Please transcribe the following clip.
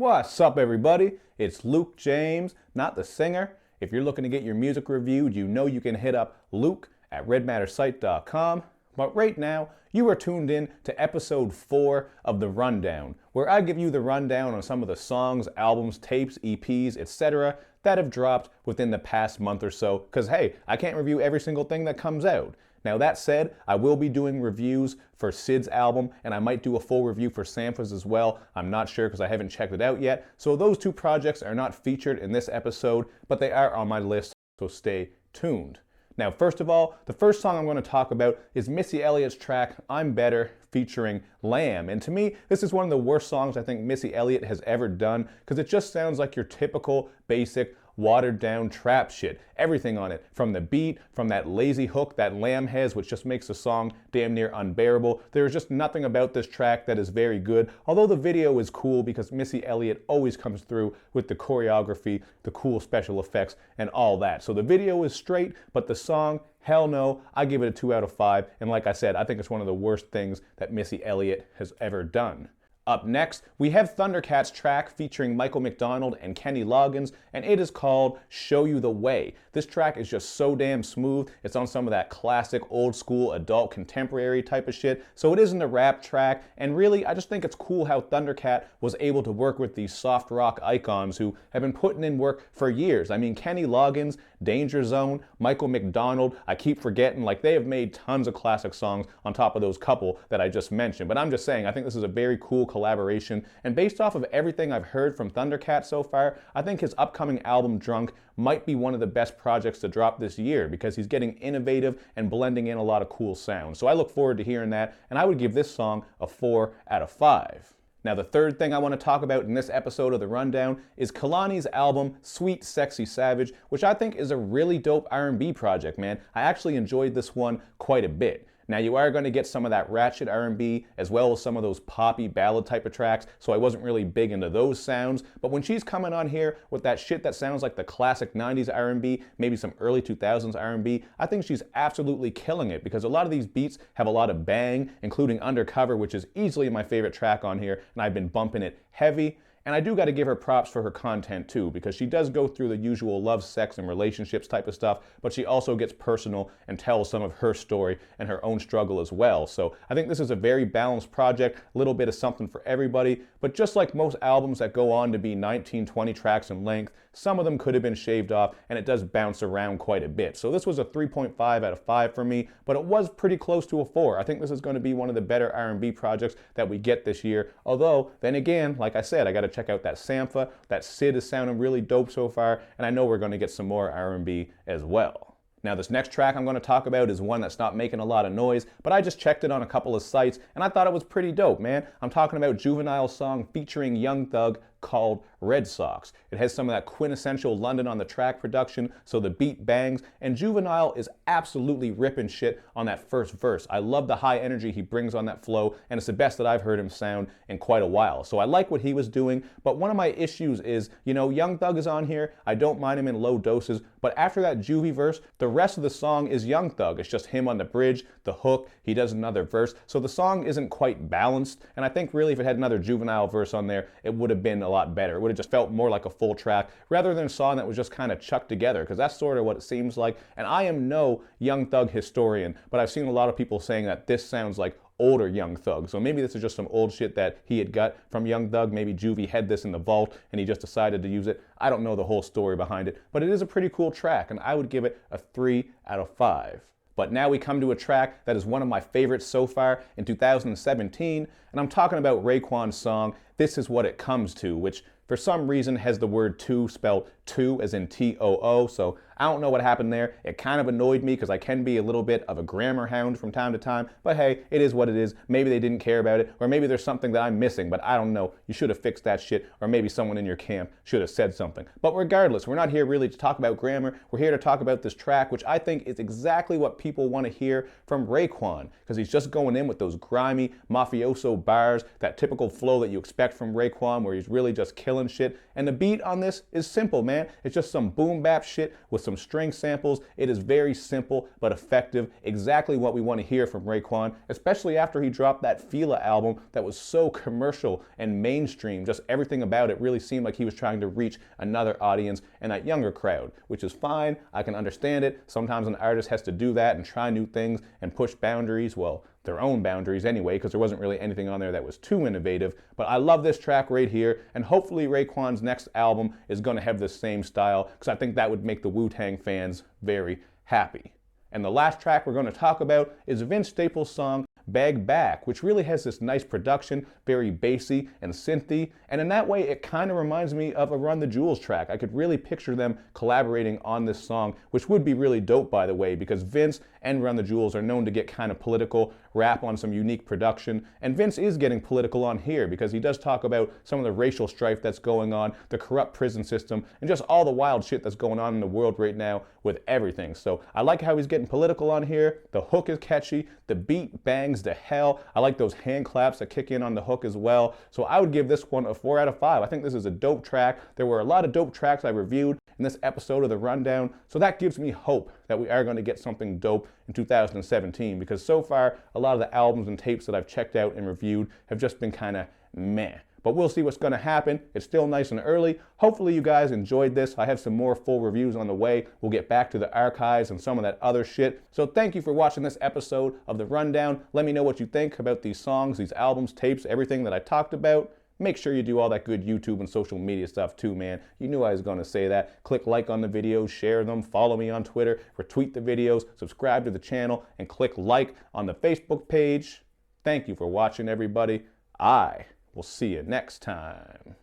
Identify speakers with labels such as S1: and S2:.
S1: What's up, everybody? It's Luke James, not the singer. If you're looking to get your music reviewed, you know you can hit up Luke at redmattersite.com. But right now, you are tuned in to episode 4 of The Rundown, where I give you the rundown on some of the songs, albums, tapes, EPs, etc. that have dropped within the past month or so. Because hey, I can't review every single thing that comes out. Now that said, I will be doing reviews for Syd's album, and I might do a full review for Sampha's as well. I'm not sure because I haven't checked it out yet. So those two projects are not featured in this episode, but they are on my list, so stay tuned. Now, first of all, the first song I'm going to talk about is Missy Elliott's track, I'm Better, featuring Lamb. And to me, this is one of the worst songs I think Missy Elliott has ever done, because it just sounds like your typical, basic, watered down trap shit. Everything on it, from the beat, from that lazy hook that Lamb has, which just makes the song damn near unbearable. There is just nothing about this track that is very good, although the video is cool because Missy Elliott always comes through with the choreography, the cool special effects, and all that. So the video is straight, but the song, hell no. I give it a 2 out of 5, and like I said, I think it's one of the worst things that Missy Elliott has ever done. Up next, we have Thundercat's track featuring Michael McDonald and Kenny Loggins, and it is called Show You the Way. This track is just so damn smooth. It's on some of that classic old school adult contemporary type of shit, so it isn't a rap track, and really, I just think it's cool how Thundercat was able to work with these soft rock icons who have been putting in work for years. I mean, Kenny Loggins, Danger Zone, Michael McDonald, I keep forgetting, like they have made tons of classic songs on top of those couple that I just mentioned, but I'm just saying, I think this is a very cool collaboration, and based off of everything I've heard from Thundercat so far, I think his upcoming album Drunk might be one of the best projects to drop this year because he's getting innovative and blending in a lot of cool sounds. So I look forward to hearing that, and I would give this song a 4 out of 5. Now, the third thing I want to talk about in this episode of The Rundown is Kehlani's album, SweetSexySavage, which I think is a really dope R&B project, man. I actually enjoyed this one quite a bit. Now, you are going to get some of that ratchet R&B as well as some of those poppy ballad type of tracks, so I wasn't really big into those sounds, but when she's coming on here with that shit that sounds like the classic 90s R&B, maybe some early 2000s R&B, I think she's absolutely killing it because a lot of these beats have a lot of bang, including Undercover, which is easily my favorite track on here, and I've been bumping it heavy. And I do got to give her props for her content too, because she does go through the usual love, sex, and relationships type of stuff, but she also gets personal and tells some of her story and her own struggle as well. So I think this is a very balanced project, a little bit of something for everybody, but just like most albums that go on to be 19, 20 tracks in length, some of them could have been shaved off, and it does bounce around quite a bit. So this was a 3.5 out of 5 for me, but it was pretty close to a 4. I think this is going to be one of the better R&B projects that we get this year, although, then again, like I said, I got to check out that Sampha. That Syd is sounding really dope so far, and I know we're going to get some more R&B as well. Now, this next track I'm going to talk about is one that's not making a lot of noise, but I just checked it on a couple of sites, and I thought it was pretty dope, man. I'm talking about Juvenile's song featuring Young Thug called Red Sox. It has some of that quintessential London on the track production, so the beat bangs, and Juvenile is absolutely ripping shit on that first verse. I love the high energy he brings on that flow, and it's the best that I've heard him sound in quite a while. So I like what he was doing, but one of my issues is, you know, Young Thug is on here, I don't mind him in low doses, but after that Juvie verse, the rest of the song is Young Thug. It's just him on the bridge, the hook, he does another verse, so the song isn't quite balanced, and I think really if it had another Juvenile verse on there, it would have been a lot better. It would have just felt more like a full track rather than a song that was just kind of chucked together, because that's sort of what it seems like. And I am no Young Thug historian, but I've seen a lot of people saying that this sounds like older Young Thug. So maybe this is just some old shit that he had got from Young Thug. Maybe Juvie had this in the vault and he just decided to use it. I don't know the whole story behind it, but it is a pretty cool track, and I would give it a 3 out of 5. But now we come to a track that is one of my favorites so far in 2017, and I'm talking about Raekwon's song, This Is What It Comes To, which for some reason has the word two spelled two as in T-O-O, so I don't know what happened there. It kind of annoyed me because I can be a little bit of a grammar hound from time to time, but hey, it is what it is. Maybe they didn't care about it, or maybe there's something that I'm missing, but I don't know. You should have fixed that shit, or maybe someone in your camp should have said something. But regardless, we're not here really to talk about grammar. We're here to talk about this track, which I think is exactly what people want to hear from Raekwon, because he's just going in with those grimy mafioso bars, that typical flow that you expect from Raekwon, where he's really just killing shit. And the beat on this is simple, man. It's just some boom bap shit with some string samples. It is very simple but effective, exactly what we want to hear from Raekwon, especially after he dropped that Fila album that was so commercial and mainstream. Just everything about it really seemed like he was trying to reach another audience and that younger crowd, which is fine. I can understand it. Sometimes an artist has to do that and try new things and push boundaries, well, their own boundaries anyway, because there wasn't really anything on there that was too innovative. But I love this track right here, and hopefully Raekwon's next album is going to have the same style, because I think that would make the Wu-Tang fans very happy. And the last track we're going to talk about is Vince Staples' song BagBak, which really has this nice production, very bassy and synthy, and in that way it kind of reminds me of a Run the Jewels track. I could really picture them collaborating on this song, which would be really dope, by the way, because Vince and Run the Jewels are known to get kind of political, rap on some unique production, and Vince is getting political on here because he does talk about some of the racial strife that's going on, the corrupt prison system, and just all the wild shit that's going on in the world right now with everything. So I like how he's getting political on here. The hook is catchy, the beat bangs to hell. I like those hand claps that kick in on the hook as well. So I would give this one a 4 out of 5. I think this is a dope track. There were a lot of dope tracks I reviewed in this episode of The Rundown, so that gives me hope that we are going to get something dope in 2017, because so far a lot of the albums and tapes that I've checked out and reviewed have just been kind of meh. But we'll see what's going to happen. It's still nice and early. Hopefully you guys enjoyed this. I have some more full reviews on the way. We'll get back to the archives and some of that other shit. So thank you for watching this episode of The Rundown. Let me know what you think about these songs, these albums, tapes, everything that I talked about. Make sure you do all that good YouTube and social media stuff too, man. You knew I was going to say that. Click like on the videos, share them, follow me on Twitter, retweet the videos, subscribe to the channel, and click like on the Facebook page. Thank you for watching, everybody. I will see you next time.